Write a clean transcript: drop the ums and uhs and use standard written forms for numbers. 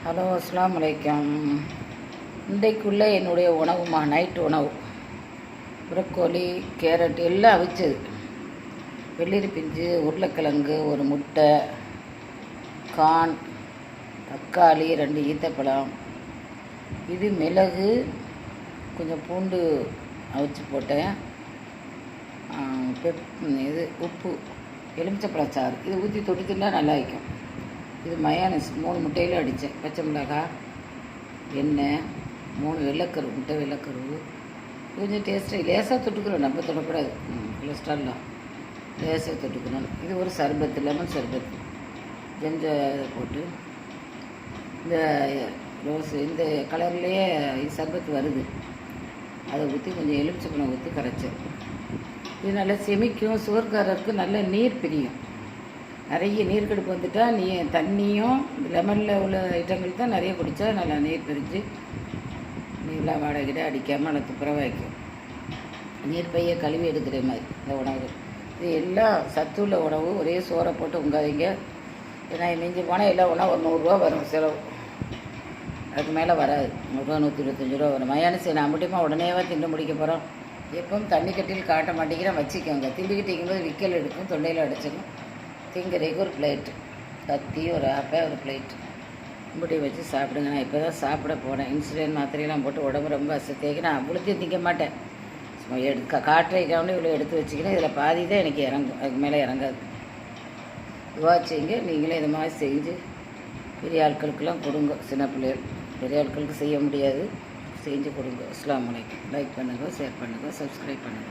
Hello, அஸ்ஸலாமு அலைக்கும். இன்றைக்குள்ளே என்னுடைய உணவுமா, நைட்டு உணவு புரோக்கோலி, கேரட் எல்லாம் அவிச்சது. வெள்ளரி பிஞ்சு, உருளைக்கிழங்கு, ஒரு முட்டை, கார்ன், தக்காளி, 2 ஈத்தப்பழம், இது மிளகு, கொஞ்சம் பூண்டு அவிச்சு போட்டேன், இது உப்பு, எலுமிச்சப்பழம் சாறு, இது ஊற்றி தொட்டுத்துனா நல்லா வைக்கும். இது மயானஸ் 3 முட்டையில் அடித்தேன். பச்சை மிளகாய், எண்ணெய், 3 வெள்ளைக்கரு, முட்டை வெள்ளைக்கரு, கொஞ்சம் டேஸ்ட்டு லேசாக தொட்டுக்கிறோம், நம்ம தொடக்கூடாது, கொலஸ்ட்ரால்லாம் லேசாக தொட்டுக்கணும். இது ஒரு சர்பத்து, லெமன் சர்பத்து, ஜெஞ்ச போட்டு இந்த ரோஸ் இந்த கலர்லேயே சர்பத்து வருது, அதை ஊற்றி கொஞ்சம் எலுமிச்சப்பழம் ஊற்றி கரைச்சேன். இது நல்லா செமிக்கும், சுகர்காரருக்கு நல்ல நீர் பிரியும். நிறைய நீர் கடுப்பு வந்துட்டால் தண்ணியும் லெமனில் உள்ள ஐட்டங்கள் தான் நிறைய குடித்தா நல்லா நீர் பிரிஞ்சு நீர்லாம் வாடகைக்கிட்ட அடிக்காமல் நல்லா துப்புரவாக வைக்கும். நீர் பையை கழுவி எடுக்கிற மாதிரி இந்த உணவு. இது எல்லாம் சத்துள்ள உணவு. ஒரே சோறை போட்டு உங்காதீங்க. ஏன்னா மிஞ்சி போனால் எல்லாம் ஒன்றா ஒரு 100 ரூபா வரும் செலவு, அதுக்கு மேலே வராது. 100 ரூபா 125 ரூபா வரும். மயானசை நான் மட்டுமா உடனேவா திண்டு முடிக்க போகிறோம். எப்பவும் தண்ணி கட்டியில் காட்ட மாட்டேங்கிறேன், வச்சுக்கோங்க. திண்டுக்கிட்டு இருக்கும்போது விக்கல் எடுக்கும், தொண்டையில் அடிச்சிடும். திங்கிறதுக்கு ஒரு பிளேட்டு, கத்தி, ஒரு ஆப்பை, ஒரு பிளேட்டு இப்படி வச்சு சாப்பிடுங்க. நான் இப்போ தான் சாப்பிட போனேன். இன்சுலின் மாத்திரையெல்லாம் போட்டு உடம்பு ரொம்ப அசத்தியாக்கி நான் அவ்வளோத்தையும் திங்க மாட்டேன். சும்மா காட்டுறதுக்காக இவ்வளோ எடுத்து வச்சுக்கினேன். இதில் பாதி தான் எனக்கு இறங்கும், அதுக்கு மேலே இறங்காது. இதுவாக செய்யுங்க. நீங்களே இது மாதிரி செஞ்சு பெரிய ஆட்களுக்கெல்லாம் கொடுங்க. சின்ன பிள்ளைகள் பெரிய ஆட்களுக்கு செய்ய முடியாது, செஞ்சு கொடுங்க. அஸ்ஸலாமு அலைக்கும். லைக் பண்ணுங்கள், ஷேர் பண்ணுங்கள், சப்ஸ்கிரைப் பண்ணுங்கள்.